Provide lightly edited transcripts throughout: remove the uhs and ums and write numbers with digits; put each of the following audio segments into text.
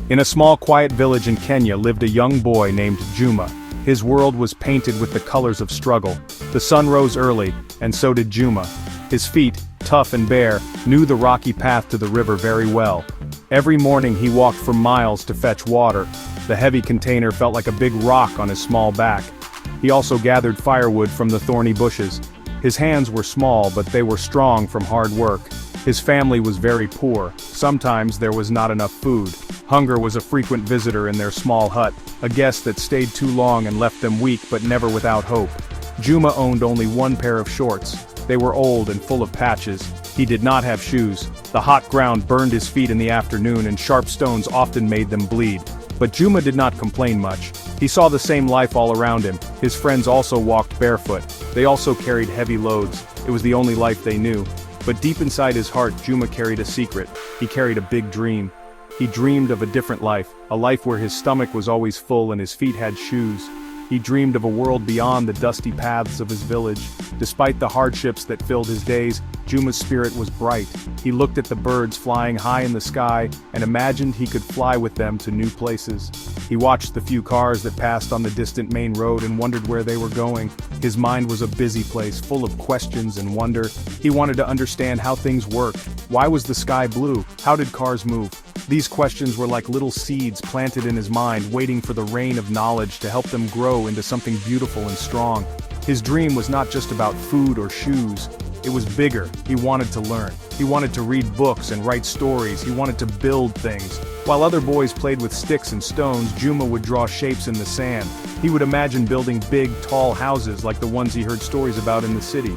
In a small quiet village in Kenya lived a young boy named Juma. His world was painted with the colors of struggle. The sun rose early, and so did Juma. His feet, tough and bare, knew the rocky path to the river very well. Every morning he walked for miles to fetch water. The heavy container felt like a big rock on his small back. He also gathered firewood from the thorny bushes. His hands were small, but they were strong from hard work. His family was very poor. Sometimes there was not enough food. Hunger was a frequent visitor in their small hut, a guest that stayed too long and left them weak but never without hope. Juma owned only one pair of shorts. They were old and full of patches. He did not have shoes. The hot ground burned his feet in the afternoon and sharp stones often made them bleed. But Juma did not complain much. He saw the same life all around him. His friends also walked barefoot. They also carried heavy loads. It was the only life they knew. But deep inside his heart, Juma carried a secret. He carried a big dream. He dreamed of a different life, a life where his stomach was always full and his feet had shoes. He dreamed of a world beyond the dusty paths of his village. Despite the hardships that filled his days, Juma's spirit was bright. He looked at the birds flying high in the sky and imagined he could fly with them to new places. He watched the few cars that passed on the distant main road and wondered where they were going. His mind was a busy place, full of questions and wonder. He wanted to understand how things worked. Why was the sky blue? How did cars move? These questions were like little seeds planted in his mind, waiting for the rain of knowledge to help them grow into something beautiful and strong. His dream was not just about food or shoes. It was bigger. He wanted to learn. He wanted to read books and write stories. He wanted to build things. While other boys played with sticks and stones, Juma would draw shapes in the sand. He would imagine building big, tall houses like the ones he heard stories about in the city.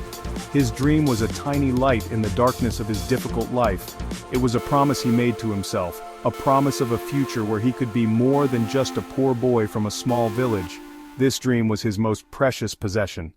His dream was a tiny light in the darkness of his difficult life. It was a promise he made to himself, a promise of a future where he could be more than just a poor boy from a small village. This dream was his most precious possession.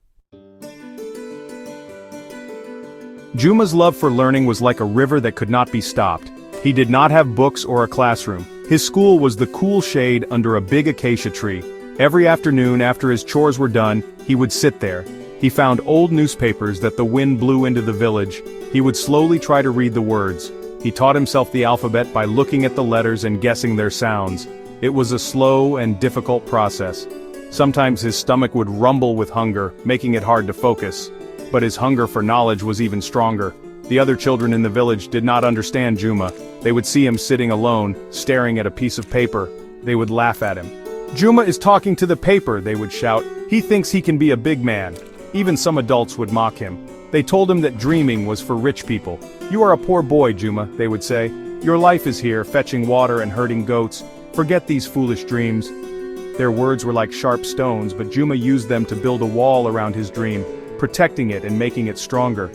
Juma's love for learning was like a river that could not be stopped. He did not have books or a classroom. His school was the cool shade under a big acacia tree. Every afternoon after his chores were done, he would sit there. He found old newspapers that the wind blew into the village. He would slowly try to read the words. He taught himself the alphabet by looking at the letters and guessing their sounds. It was a slow and difficult process. Sometimes his stomach would rumble with hunger, making it hard to focus. But his hunger for knowledge was even stronger. The other children in the village did not understand Juma. They would see him sitting alone, staring at a piece of paper. They would laugh at him. "Juma is talking to the paper," they would shout. "He thinks he can be a big man." Even some adults would mock him. They told him that dreaming was for rich people. "You are a poor boy, Juma," they would say. "Your life is here, fetching water and herding goats. Forget these foolish dreams." Their words were like sharp stones, but Juma used them to build a wall around his dream, protecting it and making it stronger.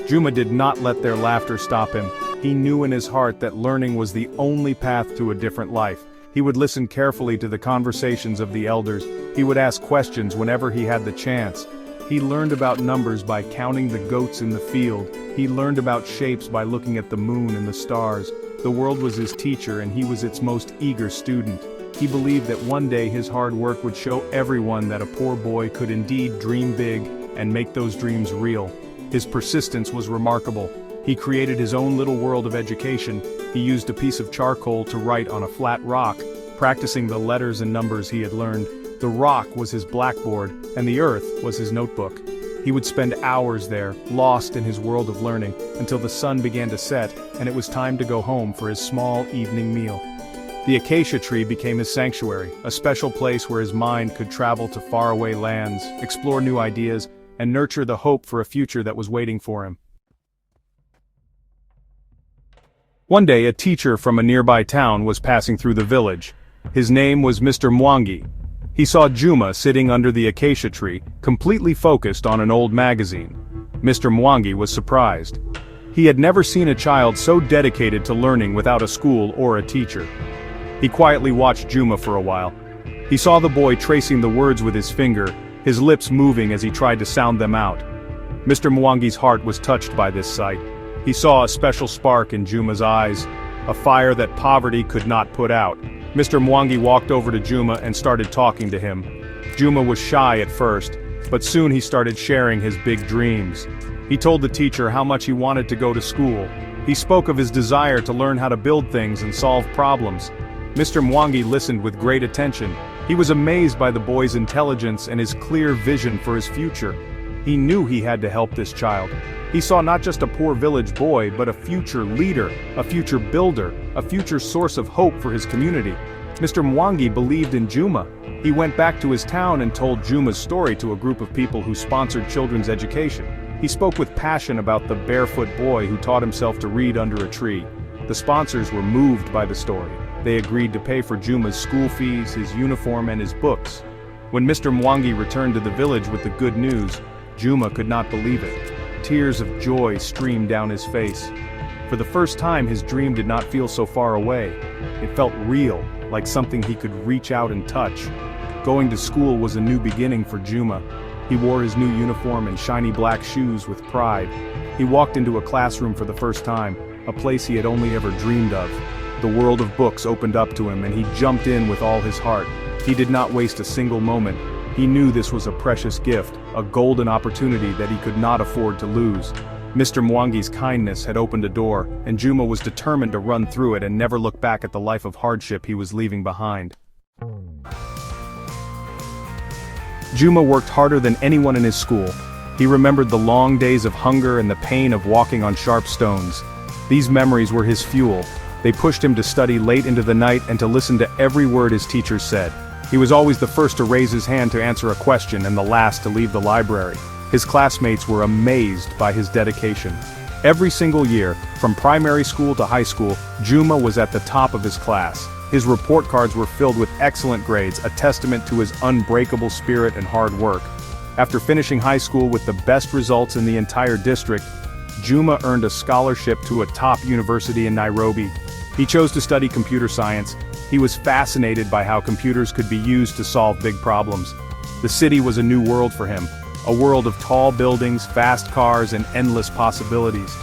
Juma did not let their laughter stop him. He knew in his heart that learning was the only path to a different life. He would listen carefully to the conversations of the elders. He would ask questions whenever he had the chance. He learned about numbers by counting the goats in the field. He learned about shapes by looking at the moon and the stars. The world was his teacher and he was its most eager student. He believed that one day his hard work would show everyone that a poor boy could indeed dream big and make those dreams real. His persistence was remarkable. He created his own little world of education. He used a piece of charcoal to write on a flat rock, practicing the letters and numbers he had learned. The rock was his blackboard, and the earth was his notebook. He would spend hours there, lost in his world of learning, until the sun began to set, and it was time to go home for his small evening meal. The acacia tree became his sanctuary, a special place where his mind could travel to faraway lands, explore new ideas, and nurture the hope for a future that was waiting for him. One day a teacher from a nearby town was passing through the village. His name was Mr. Mwangi. He saw Juma sitting under the acacia tree, completely focused on an old magazine. Mr. Mwangi was surprised. He had never seen a child so dedicated to learning without a school or a teacher. He quietly watched Juma for a while. He saw the boy tracing the words with his finger, his lips moving as he tried to sound them out. Mr. Mwangi's heart was touched by this sight. He saw a special spark in Juma's eyes, a fire that poverty could not put out. Mr. Mwangi walked over to Juma and started talking to him. Juma was shy at first, but soon he started sharing his big dreams. He told the teacher how much he wanted to go to school. He spoke of his desire to learn how to build things and solve problems. Mr. Mwangi listened with great attention. He was amazed by the boy's intelligence and his clear vision for his future. He knew he had to help this child. He saw not just a poor village boy, but a future leader, a future builder, a future source of hope for his community. Mr. Mwangi believed in Juma. He went back to his town and told Juma's story to a group of people who sponsored children's education. He spoke with passion about the barefoot boy who taught himself to read under a tree. The sponsors were moved by the story. They agreed to pay for Juma's school fees, his uniform, and his books. When Mr. Mwangi returned to the village with the good news, Juma could not believe it. Tears of joy streamed down his face. For the first time, his dream did not feel so far away. It felt real, like something he could reach out and touch. Going to school was a new beginning for Juma. He wore his new uniform and shiny black shoes with pride. He walked into a classroom for the first time, a place he had only ever dreamed of. The world of books opened up to him and he jumped in with all his heart. He did not waste a single moment. He knew this was a precious gift, a golden opportunity that he could not afford to lose. Mr. Mwangi's kindness had opened a door, and Juma was determined to run through it and never look back at the life of hardship he was leaving behind. Juma worked harder than anyone in his school. He remembered the long days of hunger and the pain of walking on sharp stones. These memories were his fuel. They pushed him to study late into the night and to listen to every word his teachers said. He was always the first to raise his hand to answer a question and the last to leave the library. His classmates were amazed by his dedication. Every single year, from primary school to high school, Juma was at the top of his class. His report cards were filled with excellent grades, a testament to his unbreakable spirit and hard work. After finishing high school with the best results in the entire district, Juma earned a scholarship to a top university in Nairobi. He chose to study computer science. He was fascinated by how computers could be used to solve big problems. The city was a new world for him, a world of tall buildings, fast cars, and endless possibilities.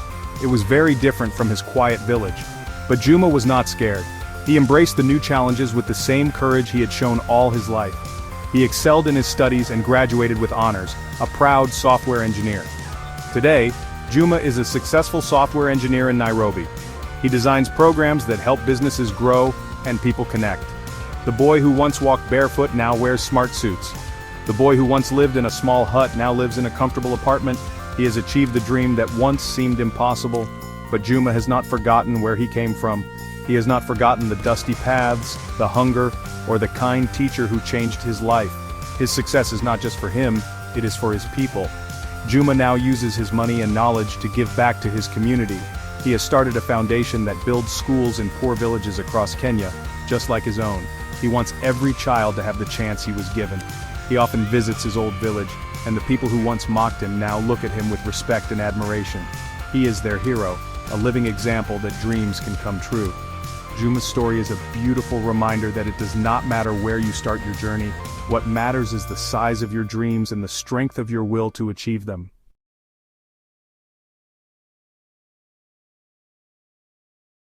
It was very different from his quiet village. But Juma was not scared. He embraced the new challenges with the same courage he had shown all his life. He excelled in his studies and graduated with honors, a proud software engineer. Today, Juma is a successful software engineer in Nairobi. He designs programs that help businesses grow and people connect. The boy who once walked barefoot now wears smart suits. The boy who once lived in a small hut now lives in a comfortable apartment. He has achieved the dream that once seemed impossible. But Juma has not forgotten where he came from. He has not forgotten the dusty paths, the hunger, or the kind teacher who changed his life. His success is not just for him, it is for his people. Juma now uses his money and knowledge to give back to his community. He has started a foundation that builds schools in poor villages across Kenya, just like his own. He wants every child to have the chance he was given. He often visits his old village, and the people who once mocked him now look at him with respect and admiration. He is their hero, a living example that dreams can come true. Juma's story is a beautiful reminder that it does not matter where you start your journey. What matters is the size of your dreams and the strength of your will to achieve them.